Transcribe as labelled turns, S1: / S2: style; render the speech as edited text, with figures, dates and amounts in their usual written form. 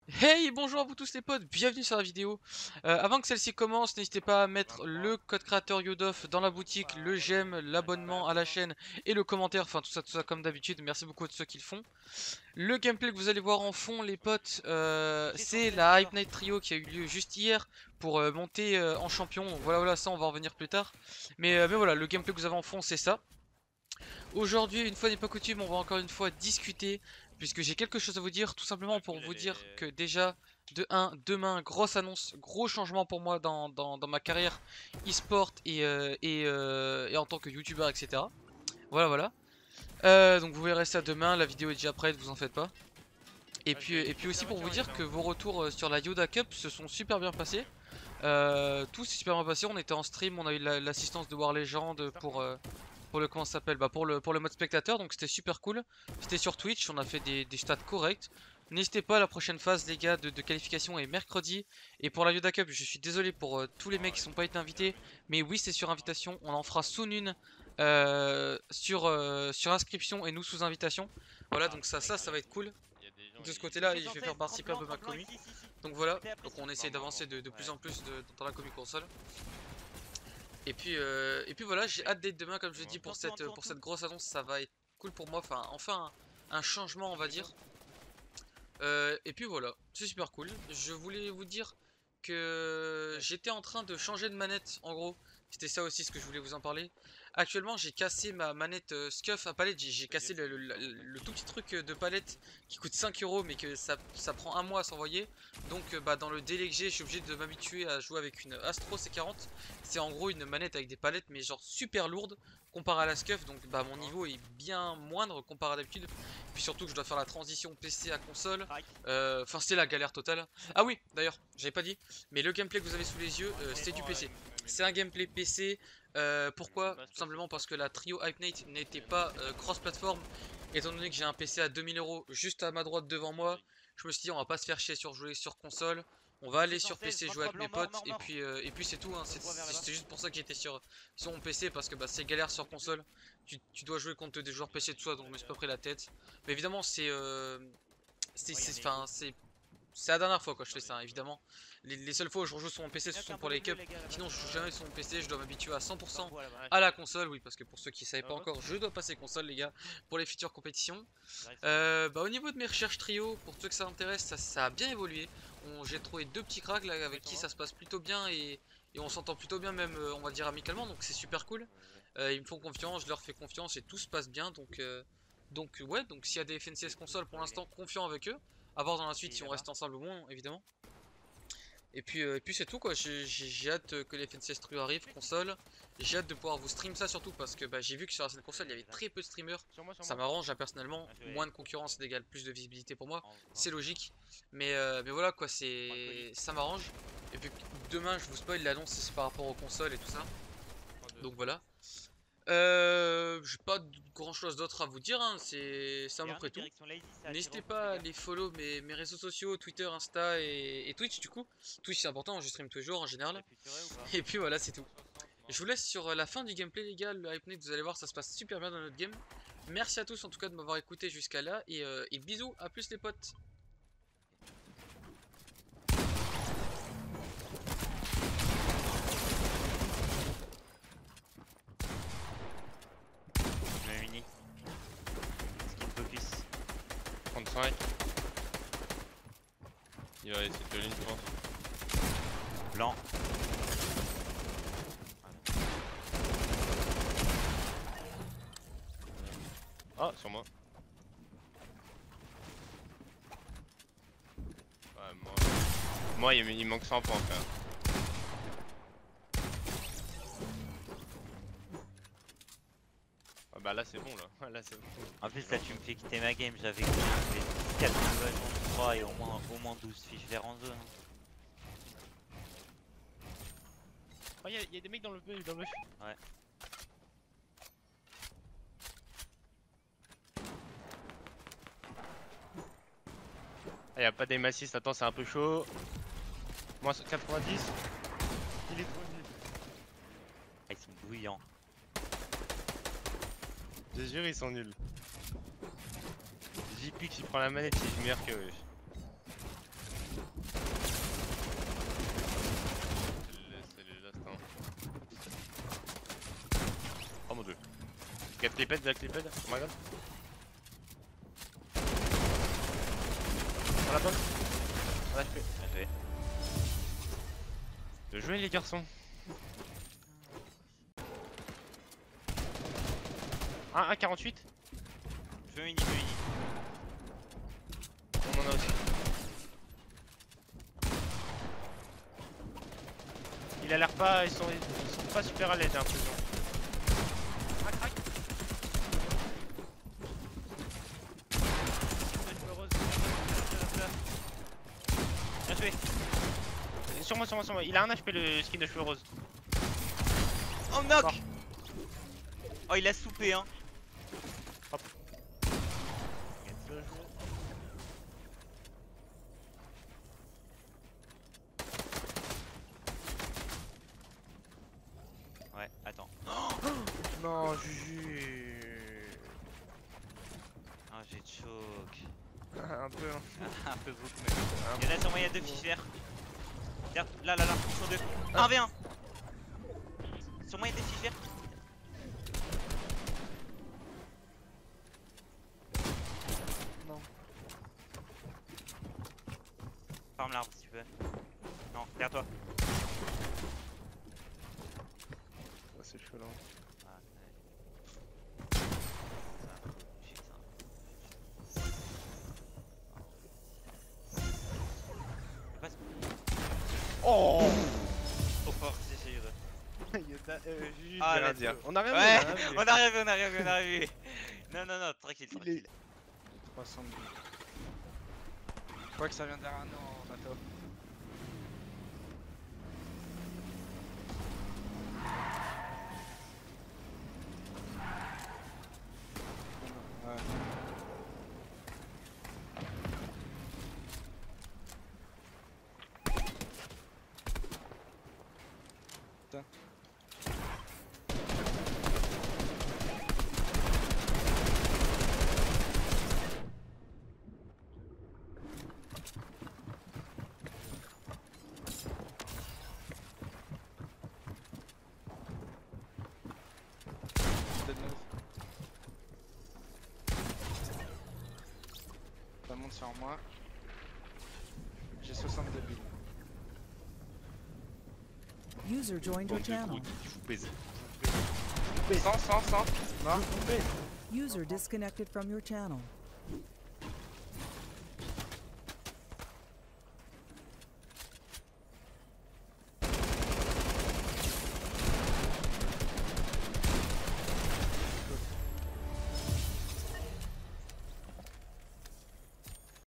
S1: Hey, bonjour à vous tous les potes, bienvenue sur la vidéo. Avant que celle-ci commence, n'hésitez pas à mettre le code créateur Yodoff dans la boutique, le j'aime, l'abonnement à la chaîne et le commentaire, enfin tout ça comme d'habitude. Merci beaucoup à tous ceux qui le font. Le gameplay que vous allez voir en fond les potes, c'est la Hype Night Trio qui a eu lieu juste hier pour monter en champion. Donc voilà, ça on va en revenir plus tard. Mais voilà, le gameplay que vous avez en fond c'est ça. Aujourd'hui, une fois n'est pas coutume, on va encore une fois discuter, puisque j'ai quelque chose à vous dire, tout simplement pour vous dire que déjà, de 1, demain, grosse annonce, gros changement pour moi dans ma carrière e-sport et en tant que youtubeur, etc. Voilà. Donc vous verrez ça demain, la vidéo est déjà prête, vous en faites pas. Et puis aussi pour vous dire que vos retours sur la Yoda Cup se sont super bien passés. Tout s'est super bien passé, on était en stream, on a eu l'assistance de War Legend pour le comment ça s'appelle, bah pour le mode spectateur, donc c'était super cool. C'était sur Twitch, on a fait des stats corrects. N'hésitez pas, la prochaine phase les gars de qualification est mercredi. Et pour la Yoda Cup, je suis désolé pour tous les mecs qui sont pas été invités, mais oui c'est sur invitation, on en fera soon une sur inscription et nous sous invitation. Voilà, donc ça va être cool. De ce côté là, je vais faire participer un peu ma commu. Donc voilà, donc on essaye d'avancer de plus en plus dans la commu console. Et puis voilà, j'ai hâte d'être demain, comme je dis, pour cette grosse annonce. Ça va être cool pour moi. Enfin un changement, on va dire. Et puis voilà, c'est super cool. Je voulais vous dire que j'étais en train de changer de manette, en gros. C'était ça aussi ce que je voulais vous en parler. Actuellement, j'ai cassé ma manette Scuf à palette. J'ai cassé le tout petit truc de palette qui coûte 5 euros, mais que ça prend un mois à s'envoyer. Donc, bah, dans le délai que j'ai, je suis obligé de m'habituer à jouer avec une Astro C40. C'est en gros une manette avec des palettes, mais genre super lourde comparé à la Scuf. Donc, bah, mon niveau est bien moindre comparé à d'habitude. Puis surtout que je dois faire la transition PC à console. Enfin, c'est la galère totale. Ah oui, d'ailleurs, j'avais pas dit, mais le gameplay que vous avez sous les yeux, c'est du PC. C'est un gameplay PC. Pourquoi? Tout simplement parce que la Trio Hype Night n'était pas cross-platform. Étant donné que j'ai un PC à 2000 euros juste à ma droite devant moi, je me suis dit on va pas se faire chier sur jouer sur console. On va aller sur PC jouer avec mes potes et puis c'est tout hein. C'est juste pour ça que j'étais sur mon PC parce que bah, c'est galère sur console. Tu dois jouer contre des joueurs PC de soi donc je me suis pas pris la tête. Mais évidemment enfin, c'est la dernière fois que je fais ça, hein, évidemment. Les seules fois où je rejoue sur mon PC, ce sont pour les cups. Sinon, je joue jamais sur mon PC. Je dois m'habituer à 100% à la console. Oui, parce que pour ceux qui ne savaient pas encore, je dois passer console, les gars, pour les futures compétitions. Bah, au niveau de mes recherches trio, pour ceux que ça intéresse, ça a bien évolué. J'ai trouvé deux petits cracks là, avec qui ça se passe plutôt bien et on s'entend plutôt bien, même, on va dire amicalement. Donc, c'est super cool. Ils me font confiance, je leur fais confiance et tout se passe bien. Donc ouais, donc s'il y a des FNCS console pour l'instant, confiant avec eux. À voir dans la suite si on reste ensemble ou moins, évidemment. Et puis c'est tout quoi, j'ai hâte que les FNCS Trio arrivent, console. J'ai hâte de pouvoir vous stream ça surtout parce que bah, j'ai vu que sur la scène console il y avait très peu de streamers. Ça m'arrange hein, personnellement, moins de concurrence égale plus de visibilité pour moi, c'est logique. Mais voilà quoi, ça m'arrange. Et puis demain je vous spoil l'annonce par rapport aux consoles et tout ça. Donc voilà. J'ai pas grand chose d'autre à vous dire, hein. C'est à peu près tout. N'hésitez pas à aller follow mes réseaux sociaux, Twitter, Insta et Twitch du coup. Twitch c'est important, je stream tous les jours en général. Et puis voilà, c'est tout. Je vous laisse sur la fin du gameplay les gars, le Hype Night, vous allez voir ça se passe super bien dans notre game. Merci à tous en tout cas de m'avoir écouté jusqu'à là et bisous, à plus les potes.
S2: Je mets mini. Skin focus.
S3: 35. Il va essayer de te ligne, je pense.
S2: Blanc.
S3: Ah, sur moi. Ouais, moi il manque 100 points, frère. Ah bah là c'est bon là. Là c'est bon.
S2: En plus là tu me fais quitter ma game, j'avais 4 invasions je crois et au moins 12 fiches verts en zone.
S3: Oh y'a des mecs dans le bush.
S2: Ouais.
S3: Ah y'a pas des massistes, attends c'est un peu chaud. Moi 90. Il est trop nul.
S2: Ah, ils sont bruyants.
S3: Je jure ils sont nuls. JPix il prend la manette, il est meilleur que eux. Get clipped, get clipped. Oh my god. Sur la bonne. Voilà, je fais.
S2: Bien joué.
S3: De jouer les garçons. Un 48.
S2: Je veux mini, je veux mini.
S3: On en a aussi. Il a l'air pas. Ils sont pas super à l'aise, j'ai l'impression. Ah, crac.
S2: Bien joué.
S3: Sur moi, sur moi, sur moi. Il a un HP le skin de cheveux roses.
S2: Oh knock.
S3: Mort.
S2: Oh il a soupé hein.
S3: Hop.
S2: Ouais, attends.
S3: Non, Juju.
S2: Oh j'ai choke.
S3: Un peu. Hein.
S2: Un peu beaucoup mais. Il y en a sur moi, il y a 2 fiches verts. Regarde, là, ils sont 2. 1v1. Sur moi il y a des fiches verts.
S3: Non.
S2: Farme l'arbre si tu veux. Non, derrière toi.
S3: C'est chaud là.
S2: Ah, ouais. Ah, putain. Passe.
S3: Oh.
S2: Trop fort, c'est sérieux.
S3: Juju,
S2: Ah,
S3: j'ai rien
S2: let's
S3: dire.
S2: go.
S3: On a rien
S2: Ouais,
S3: dit, hein,
S2: on a arrivé. Non, tranquille,
S4: Il
S2: tranquille.
S4: est 300 000. Je crois que ça vient derrière nous en bateau. Ouais. Putain. De neuf. Ça monte sur moi. J'ai 62 billes.
S5: User joined your channel.
S3: Je vous baise.
S4: 100. Mort.
S5: User disconnected from your channel.